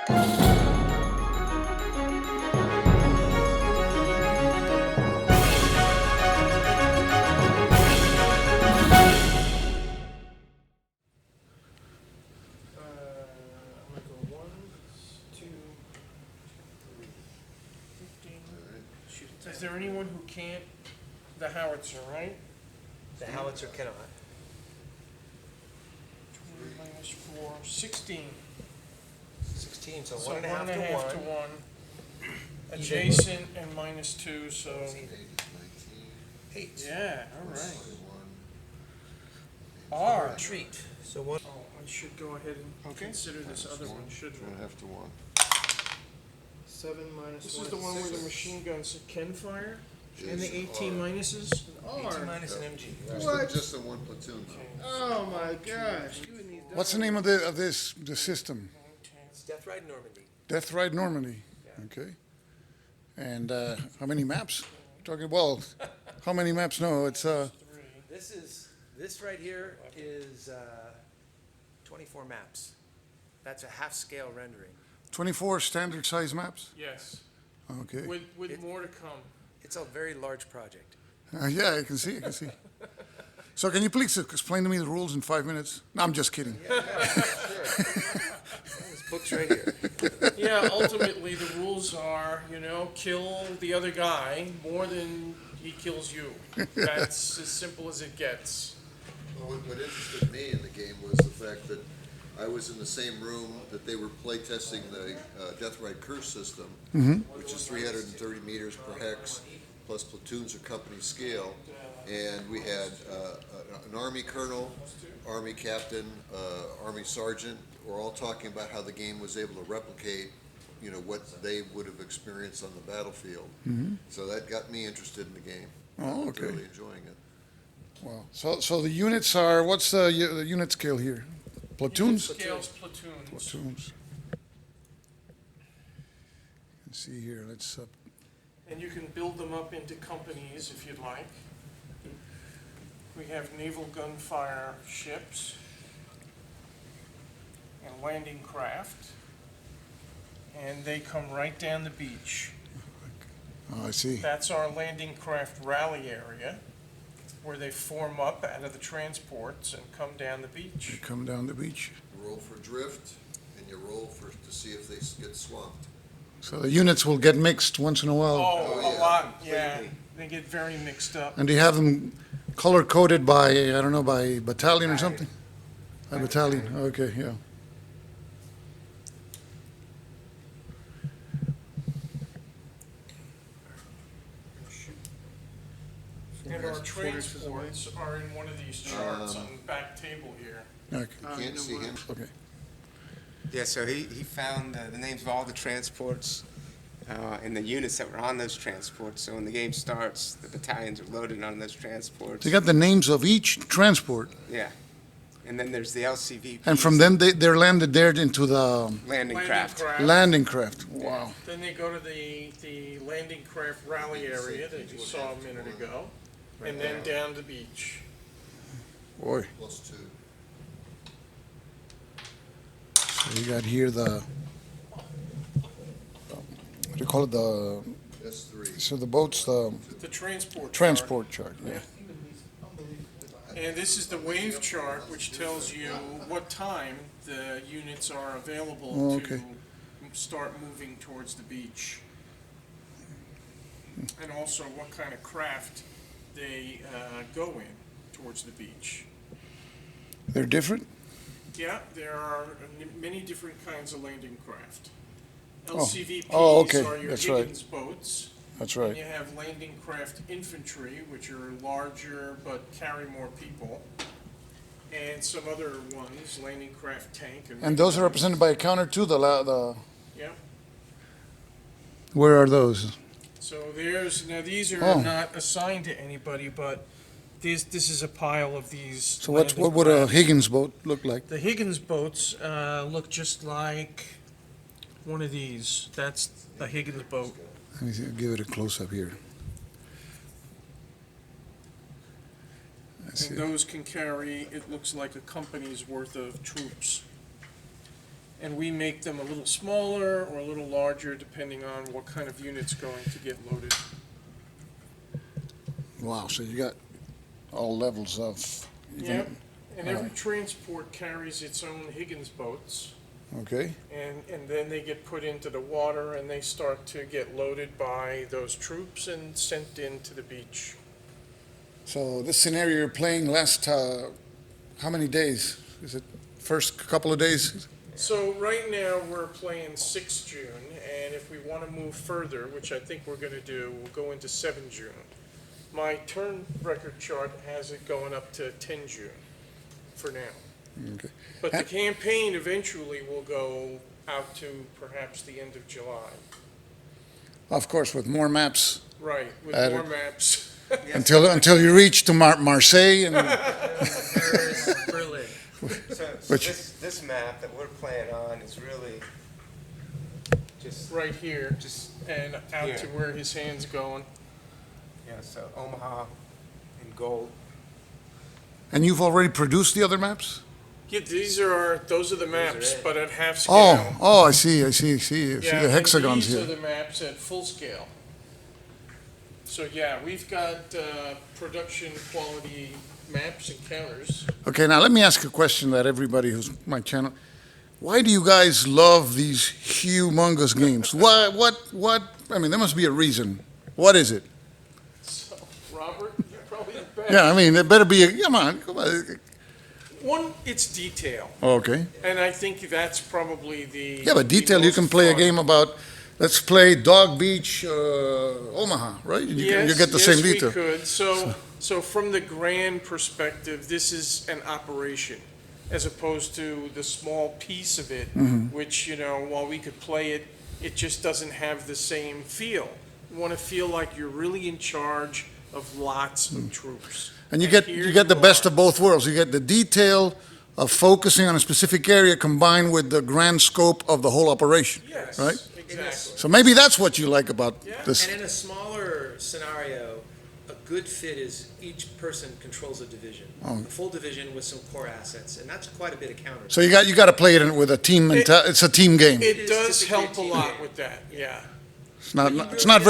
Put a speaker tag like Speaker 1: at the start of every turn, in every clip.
Speaker 1: Is there anyone who can't the howitzer, right?
Speaker 2: The howitzer cannot.
Speaker 1: 20 minus 4, 16.
Speaker 2: 16, so
Speaker 1: So
Speaker 2: 1.5 to 1.
Speaker 1: 1. Adjacent and minus 2, so.
Speaker 2: 8.
Speaker 1: Yeah, all right.
Speaker 2: R.
Speaker 1: R.
Speaker 2: Treat. So 1.
Speaker 1: Oh, I should go ahead and consider this other one, shouldn't I?
Speaker 3: 1.5 to 1.
Speaker 2: 7 minus 1.
Speaker 1: This is the one where the machine guns can fire? And the
Speaker 3: Is
Speaker 1: 18
Speaker 3: R.
Speaker 1: minuses?
Speaker 2: 18 minus an MG.
Speaker 3: What? Just in one platoon.
Speaker 1: Oh my gosh.
Speaker 4: What's the name of the system?
Speaker 2: It's Death Ride Normandy.
Speaker 4: Death Ride Normandy. Okay. And how many maps? Talking how many maps? No, it's
Speaker 2: This right here is 24 maps. That's a half-scale rendering.
Speaker 4: 24 standard size maps.
Speaker 1: Yes,
Speaker 4: Okay.
Speaker 1: with more to come.
Speaker 2: It's a very large project.
Speaker 4: Yeah, I can see. So can you please explain to me the rules in 5 minutes? No, I'm just kidding.
Speaker 2: This book's right here.
Speaker 1: Yeah, ultimately, the rules are, kill the other guy more than he kills you. That's as simple as it gets.
Speaker 3: Well, what interested me in the game was the fact that I was in the same room that they were playtesting the Death Ride Curse system, which is 330 meters per hex, plus platoons or company scale. And we had an Army colonel, Army captain, Army sergeant, were all talking about how the game was able to replicate, what they would have experienced on the battlefield. So that got me interested in the game.
Speaker 4: Oh,
Speaker 3: I was
Speaker 4: okay.
Speaker 3: really enjoying it.
Speaker 4: Wow. So the units are, what's the unit scale here? Platoons?
Speaker 1: Scales platoons.
Speaker 4: Platoons. Let's see here. Let's.
Speaker 1: And you can build them up into companies if you'd like. We have naval gunfire ships and landing craft. And they come right down the beach.
Speaker 4: Oh, I see.
Speaker 1: That's our landing craft rally area, where they form up out of the transports and come down the
Speaker 4: They
Speaker 1: beach.
Speaker 4: come down the beach.
Speaker 3: You roll for drift, and you roll to see if they get swamped.
Speaker 4: So the units will get mixed once in a while.
Speaker 1: Oh,
Speaker 3: yeah,
Speaker 1: a lot, yeah.
Speaker 3: completely.
Speaker 1: They get very mixed up.
Speaker 4: And do you have them color coded by, I don't know, by battalion or something? By battalion. Okay, yeah.
Speaker 1: And our transports are in one of these charts on the back table here.
Speaker 4: Okay.
Speaker 3: You can't see him.
Speaker 4: Okay.
Speaker 5: Yeah, so he found the names of all the transports and the units that were on those transports. So when the game starts, the battalions are loaded on those transports.
Speaker 4: So you got the names of each transport,
Speaker 5: Yeah. And then there's the LCV.
Speaker 4: and from them they're landed there into the
Speaker 5: landing craft.
Speaker 4: landing craft. Wow.
Speaker 1: Then they go to the landing craft rally area that you saw a minute ago, and then down the beach.
Speaker 4: Boy.
Speaker 3: +2.
Speaker 4: So you got here what do you call it?
Speaker 3: S3.
Speaker 4: So the boats, the
Speaker 1: The transport.
Speaker 4: transport chart. Yeah.
Speaker 1: And this is the wave chart, which tells you what time the units are available
Speaker 4: Oh,
Speaker 1: to
Speaker 4: okay.
Speaker 1: start moving towards the beach. And also what kind of craft they go in towards the beach.
Speaker 4: They're different.
Speaker 1: Yeah, there are many different kinds of landing craft.
Speaker 4: Oh.
Speaker 1: LCVPs
Speaker 4: Oh, okay.
Speaker 1: are your
Speaker 4: That's right.
Speaker 1: Higgins boats.
Speaker 4: That's
Speaker 1: And
Speaker 4: right.
Speaker 1: you have landing craft infantry, which are larger but carry more people. And some other ones, landing craft tank.
Speaker 4: And those are represented by a counter too.
Speaker 1: Yeah.
Speaker 4: Where are those?
Speaker 1: So now these are
Speaker 4: Oh.
Speaker 1: not assigned to anybody, but this is a pile of these.
Speaker 4: So what
Speaker 1: landing
Speaker 4: would a
Speaker 1: crafts.
Speaker 4: Higgins boat look like?
Speaker 1: The Higgins boats look just like one of these. That's a Higgins boat.
Speaker 4: Let me see, give it a close up here. I see.
Speaker 1: And those can carry, it looks like a company's worth of troops. and we make them a little smaller or a little larger, depending on what kind of unit's going to get loaded.
Speaker 4: Wow, so you got all levels of.
Speaker 1: Yep, and every
Speaker 4: Alright.
Speaker 1: transport carries its own Higgins boats,
Speaker 4: Okay,
Speaker 1: and then they get put into the water and they start to get loaded by those troops and sent into the beach.
Speaker 4: so this scenario you're playing lasts how many days? Is it first couple of days?
Speaker 1: So right now, we're playing 6 June, and if we want to move further, which I think we're going to do, we'll go into 7 June. My turn record chart has it going up to 10 June for now.
Speaker 4: Okay.
Speaker 1: But the campaign eventually will go out to perhaps the end of July.
Speaker 4: Of course, with more maps
Speaker 1: Right, with
Speaker 4: Added.
Speaker 1: more maps.
Speaker 4: until you reach to Marseille and
Speaker 2: Paris, Berlin.
Speaker 5: So
Speaker 4: Which-
Speaker 5: this map that we're playing on is really just,
Speaker 1: Right here,
Speaker 5: just,
Speaker 1: and out to where his hand's going.
Speaker 5: yeah, so Omaha in gold.
Speaker 4: and you've already produced the other maps?
Speaker 1: Yeah, those are the maps,
Speaker 2: it.
Speaker 1: but at half scale.
Speaker 4: Oh, I see. I see
Speaker 1: Yeah,
Speaker 4: the
Speaker 1: and
Speaker 4: hexagons
Speaker 1: these are
Speaker 4: here.
Speaker 1: the maps at full scale. So, yeah, we've got production quality maps and counters.
Speaker 4: Okay, now let me ask a question that everybody who's my channel. Why do you guys love these humongous games? What? I mean, there must be a reason. What is it?
Speaker 1: So, Robert, you're probably the best.
Speaker 4: Yeah, I mean, there better be a, come on.
Speaker 1: One, it's detail,
Speaker 4: Okay.
Speaker 1: and I think that's probably the.
Speaker 4: Yeah, but
Speaker 1: the
Speaker 4: detail, you
Speaker 1: most
Speaker 4: can play a
Speaker 1: fun.
Speaker 4: game about, let's play Dog Beach, Omaha, right? You get the same detail.
Speaker 1: Yes, we could. So from the grand perspective, this is an operation, as opposed to the small piece of it,
Speaker 4: Mm-hmm.
Speaker 1: which, while we could play it, it just doesn't have the same feel. You want to feel like you're really in charge of lots of troops.
Speaker 4: And you
Speaker 1: here
Speaker 4: get the best
Speaker 1: are.
Speaker 4: of both worlds. You get the detail of focusing on a specific area combined with the grand scope of the whole operation.
Speaker 1: Yes,
Speaker 4: right?
Speaker 1: exactly.
Speaker 4: So maybe that's what you like about
Speaker 1: Yeah.
Speaker 4: this.
Speaker 2: And in a smaller scenario, a good fit is each person controls a division.
Speaker 4: Oh.
Speaker 2: A full division with some core assets, and that's quite a bit of counter.
Speaker 4: So you got to play it with a team. It's a team game.
Speaker 1: It
Speaker 2: is
Speaker 1: does
Speaker 2: typically a
Speaker 1: help a
Speaker 2: team
Speaker 1: lot
Speaker 2: game.
Speaker 1: with that, yeah.
Speaker 4: It's not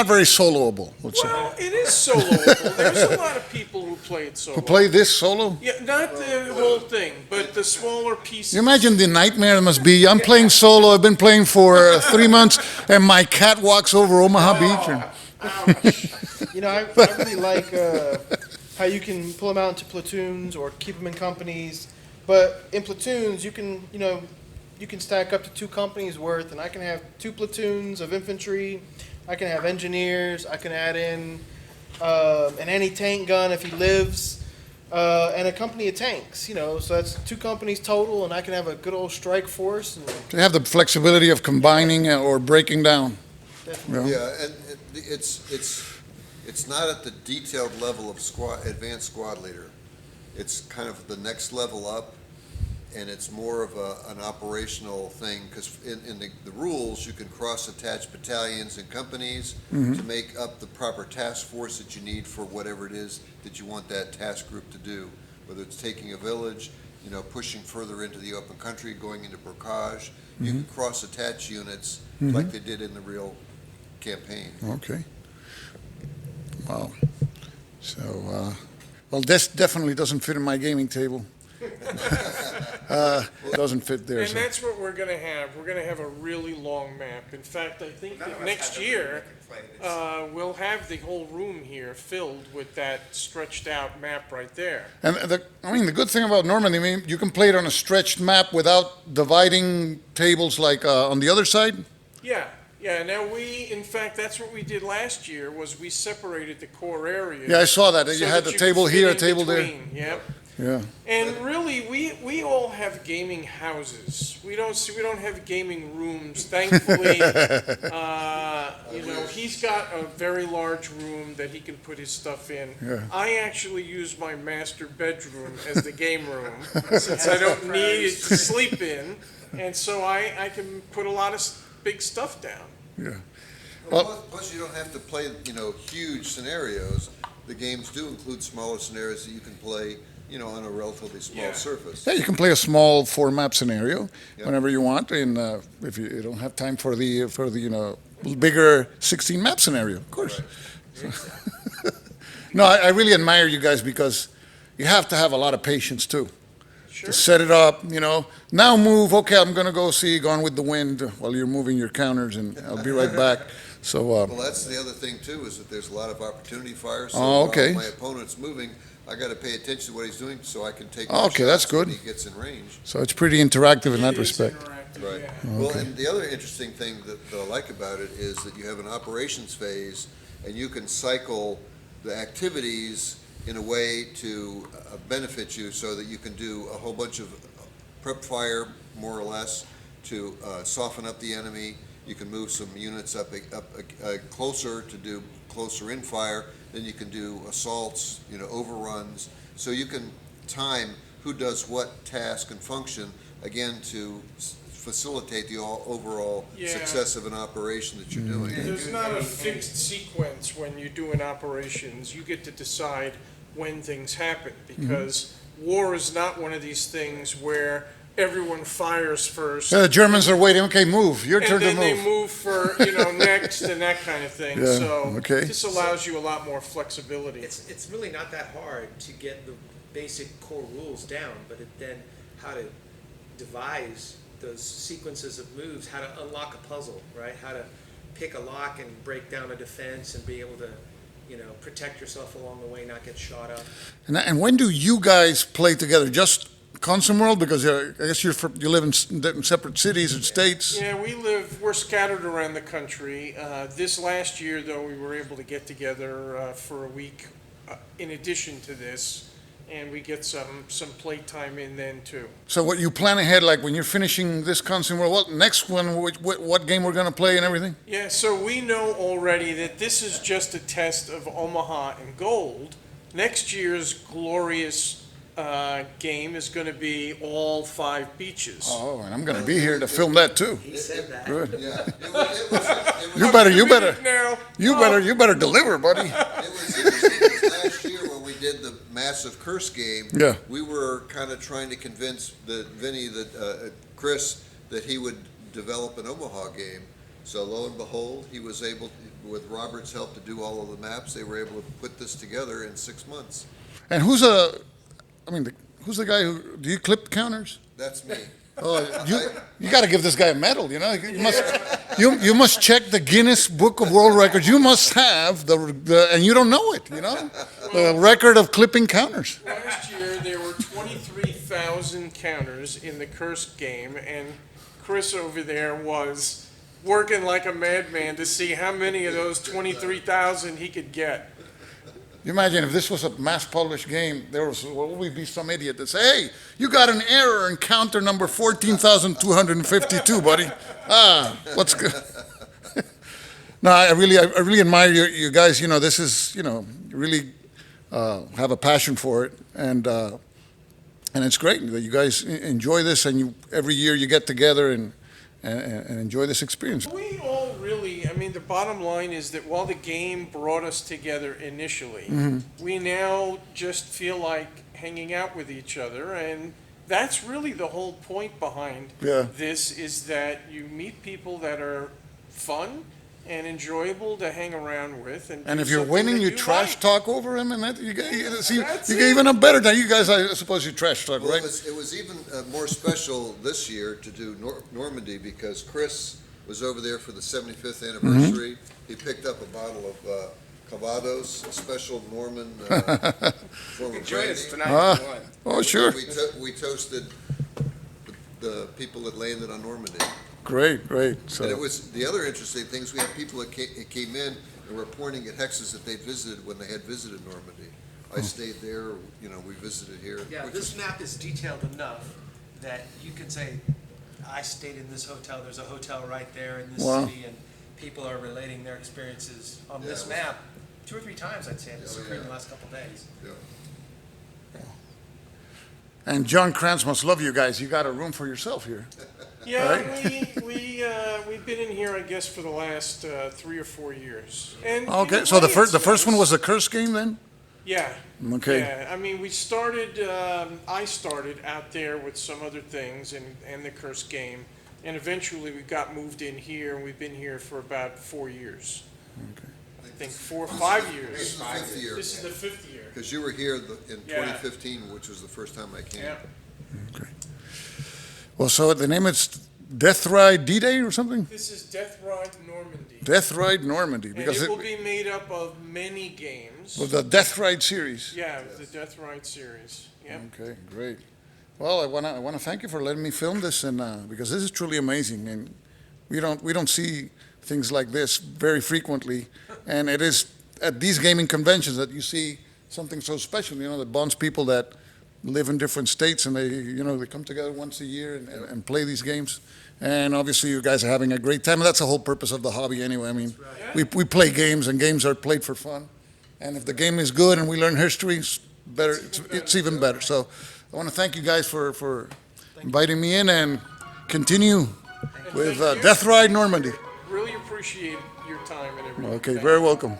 Speaker 4: very soloable. Let's say.
Speaker 1: Well, it is soloable. There's a lot of people who play it solo.
Speaker 4: To play this solo.
Speaker 1: Yeah, not the whole thing, but the smaller pieces.
Speaker 4: You imagine the nightmare it must be. I'm playing solo. I've been playing for 3 months, and my cat walks over Omaha Beach. And,
Speaker 6: You know, I really like how you can pull them out into platoons or keep them in companies. But in platoons, you can stack up to 2 companies worth, and I can have 2 platoons of infantry. I can have engineers. I can add in an anti-tank gun if he lives, and a company of tanks. So that's 2 companies total, and I can have a good old strike force. And
Speaker 4: to have the flexibility of combining or breaking down.
Speaker 6: definitely.
Speaker 3: Yeah, and it's not at the detailed level of advanced squad leader. It's kind of the next level up, and it's more of an operational thing, because in the rules, you can cross-attach battalions and companies to make up the proper task force that you need for whatever it is that you want that task group to do, whether it's taking a village, pushing further into the open country, going into Burkage. You can cross-attach units like they did in the real campaign.
Speaker 4: Okay. Wow. So, well, this definitely doesn't fit in my gaming table. Doesn't fit there.
Speaker 1: And
Speaker 4: So.
Speaker 1: that's what we're gonna have. We're gonna have a really long map. In fact, I think that next year, we'll have the whole room here filled with that stretched out map right there.
Speaker 4: And the good thing about Normandy, I mean, you can play it on a stretched map without dividing tables like on the other side.
Speaker 1: Yeah, now in fact, that's what we did last year, was we separated the core areas.
Speaker 4: Yeah, I saw that. You
Speaker 1: so
Speaker 4: had
Speaker 1: that
Speaker 4: the
Speaker 1: you
Speaker 4: table
Speaker 1: could fit
Speaker 4: here, a
Speaker 1: in
Speaker 4: table there.
Speaker 1: between. Yep.
Speaker 4: Yeah.
Speaker 1: And really, we all have gaming houses. We don't have gaming rooms. Thankfully, he's got a very large room that he can put his stuff in.
Speaker 4: Yeah.
Speaker 1: I actually use my master bedroom as the game room, since I don't need it to sleep in, and so I can put a lot of big stuff down.
Speaker 4: Yeah.
Speaker 3: Plus, you don't have to play, huge scenarios. The games do include smaller scenarios that you can play, on a relatively small
Speaker 1: Yeah.
Speaker 3: surface.
Speaker 4: Yeah, you can play a small four-map scenario
Speaker 3: Yeah.
Speaker 4: whenever you want, and if you don't have time for the bigger 16-map scenario, of course. No, I really admire you guys because you have to have a lot of patience too.
Speaker 1: Sure.
Speaker 4: To set it up, now move, okay, I'm gonna go see Gone with the Wind while you're moving your counters, and I'll be right back. So,
Speaker 3: Well, that's the other thing too, is that there's a lot of opportunity fires. So
Speaker 4: Oh, okay.
Speaker 3: while my opponent's moving, I gotta pay attention to what he's doing so I can take
Speaker 4: Oh,
Speaker 3: my
Speaker 4: okay, that's
Speaker 3: shots when
Speaker 4: good.
Speaker 3: he gets in range.
Speaker 4: so it's pretty interactive in that
Speaker 1: It is
Speaker 4: respect.
Speaker 1: interactive,
Speaker 3: Right.
Speaker 1: yeah.
Speaker 3: Well, and the other interesting thing that I like about it is that you have an operations phase, and you can cycle the activities in a way to benefit you, so that you can do a whole bunch of prep fire, more or less, to soften up the enemy. You can move some units up closer to do closer in fire. Then you can do assaults, overruns. So you can time who does what task and function, again, to facilitate the overall
Speaker 1: Yeah.
Speaker 3: success of an operation that you're doing.
Speaker 1: There's not a fixed sequence when you're doing operations. You get to decide when things happen, because war is not one of these things where everyone fires first.
Speaker 4: The Germans are waiting, okay, move, your turn
Speaker 1: And
Speaker 4: to
Speaker 1: then they
Speaker 4: move.
Speaker 1: move for, next and that kind of thing.
Speaker 4: Yeah,
Speaker 1: So
Speaker 4: okay.
Speaker 1: this allows you a lot more flexibility.
Speaker 2: It's really not that hard to get the basic core rules down, but then how to devise those sequences of moves, how to unlock a puzzle, right? How to pick a lock and break down a defense and be able to, protect yourself along the way, not get shot up.
Speaker 4: And when do you guys play together? Just Consimworld, because I guess you live in separate cities and states.
Speaker 1: Yeah, we're scattered around the country. This last year, though, we were able to get together for a week in addition to this, and we get some playtime in then too.
Speaker 4: So what you plan ahead, like when you're finishing this Consimworld, what next one, what game we're gonna play and everything?
Speaker 1: Yeah, so we know already that this is just a test of Omaha and Gold. Next year's glorious game is going to be all 5 beaches.
Speaker 4: Oh, and I'm gonna be here to film that too.
Speaker 2: He said that.
Speaker 4: Good.
Speaker 3: Yeah, it was
Speaker 4: You better,
Speaker 1: Now,
Speaker 4: you better deliver, buddy.
Speaker 3: It was interesting, 'cause last year when we did the massive curse game,
Speaker 4: Yeah.
Speaker 3: we were kind of trying to convince Chris, that he would develop an Omaha game. So lo and behold, he was able, with Robert's help, to do all of the maps. They were able to put this together in 6 months.
Speaker 4: And who's the guy who, do you clip counters?
Speaker 3: That's me.
Speaker 4: Oh, you got to give this guy a medal. You must check the Guinness Book of World Records. You must have and you don't know it. The record of clipping counters.
Speaker 1: last year there were 23,000 counters in the cursed game, and Chris over there was working like a madman to see how many of those 23,000 he could get.
Speaker 4: You imagine if this was a mass-published game, there would be some idiot that say, "Hey, you got an error in counter number 14,252, buddy." What's good? No, I really admire you guys. This is, you really have a passion for it, and it's great that you guys enjoy this, and every year you get together and enjoy this experience.
Speaker 1: We all really, the bottom line is that while the game brought us together initially, we now just feel like hanging out with each other, and that's really the whole point behind
Speaker 4: Yeah.
Speaker 1: this, is that you meet people that are fun and enjoyable to hang around with. And
Speaker 4: And
Speaker 1: do
Speaker 4: if you're
Speaker 1: something
Speaker 4: winning,
Speaker 1: that
Speaker 4: you
Speaker 1: you
Speaker 4: trash
Speaker 1: like.
Speaker 4: talk over him, and that you get
Speaker 1: That's it.
Speaker 4: even a better time. You guys, I suppose, you trash talk,
Speaker 3: Well,
Speaker 4: right?
Speaker 3: it was even more special this year to do Normandy, because Chris was over there for the 75th anniversary. He picked up a bottle of Cavados, a special Norman form of
Speaker 5: Join us
Speaker 3: brandy.
Speaker 5: tonight if you want.
Speaker 4: Oh, sure.
Speaker 3: We toasted the people that landed on Normandy.
Speaker 4: Great.
Speaker 3: And it
Speaker 4: So,
Speaker 3: was, the other interesting things, we had people that came in and were pointing at hexes that they'd visited when they had visited Normandy. I stayed there, we visited here.
Speaker 2: Yeah,
Speaker 3: which
Speaker 2: this
Speaker 3: is-
Speaker 2: map is detailed enough that you can say, I stayed in this hotel, there's a hotel right there in this
Speaker 4: Wow.
Speaker 2: city, and people are relating their experiences on
Speaker 3: Yeah,
Speaker 2: this
Speaker 3: it was-
Speaker 2: map 2 or 3 times, I'd say, in this
Speaker 3: Oh,
Speaker 2: occurred in
Speaker 3: yeah.
Speaker 2: the last couple of days.
Speaker 3: yeah.
Speaker 4: and John Krantz must love you guys. You got a room for yourself here.
Speaker 1: Yeah, we've been in here, I guess, for the last 3 or 4 years. And
Speaker 4: Okay,
Speaker 1: in a
Speaker 4: so the
Speaker 1: way,
Speaker 4: first
Speaker 1: it's
Speaker 4: one
Speaker 1: nice.
Speaker 4: was the curse game then?
Speaker 1: Yeah.
Speaker 4: Okay.
Speaker 1: Yeah, I mean, I started out there with some other things and the curse game. And eventually we got moved in here and we've been here for about 4 years. I think 4 or 5
Speaker 3: This
Speaker 1: years.
Speaker 3: is the 5th year,
Speaker 1: This is the 5th year.
Speaker 3: because you were here in
Speaker 1: Yeah.
Speaker 3: 2015, which was the first time I came.
Speaker 1: Yeah.
Speaker 4: Okay. Well, so the name is Death Ride D-Day or something?
Speaker 1: This is Death Ride Normandy.
Speaker 4: Death Ride Normandy,
Speaker 1: And
Speaker 4: because
Speaker 1: it
Speaker 4: it
Speaker 1: will be made up of many games.
Speaker 4: was the Death Ride series.
Speaker 1: Yeah, the Death Ride series. Yeah.
Speaker 4: Okay, great. Well, I wanna thank you for letting me film this, and because this is truly amazing, and we don't see things like this very frequently, and it is at these gaming conventions that you see something so special. You know, that bonds people that live in different states, and they come together once a year and play these games. And obviously, you guys are having a great time. And that's the whole purpose of the hobby, anyway. I mean, we play games, and games are played for fun. And if the game is good and we learn history, it's better. It's even better. So, I want to thank you guys for inviting me in, and continue with
Speaker 1: thank you.
Speaker 4: Death Ride Normandy.
Speaker 1: Really appreciate your time and everything.
Speaker 4: Okay,
Speaker 1: Thank
Speaker 4: very
Speaker 1: you.
Speaker 4: welcome.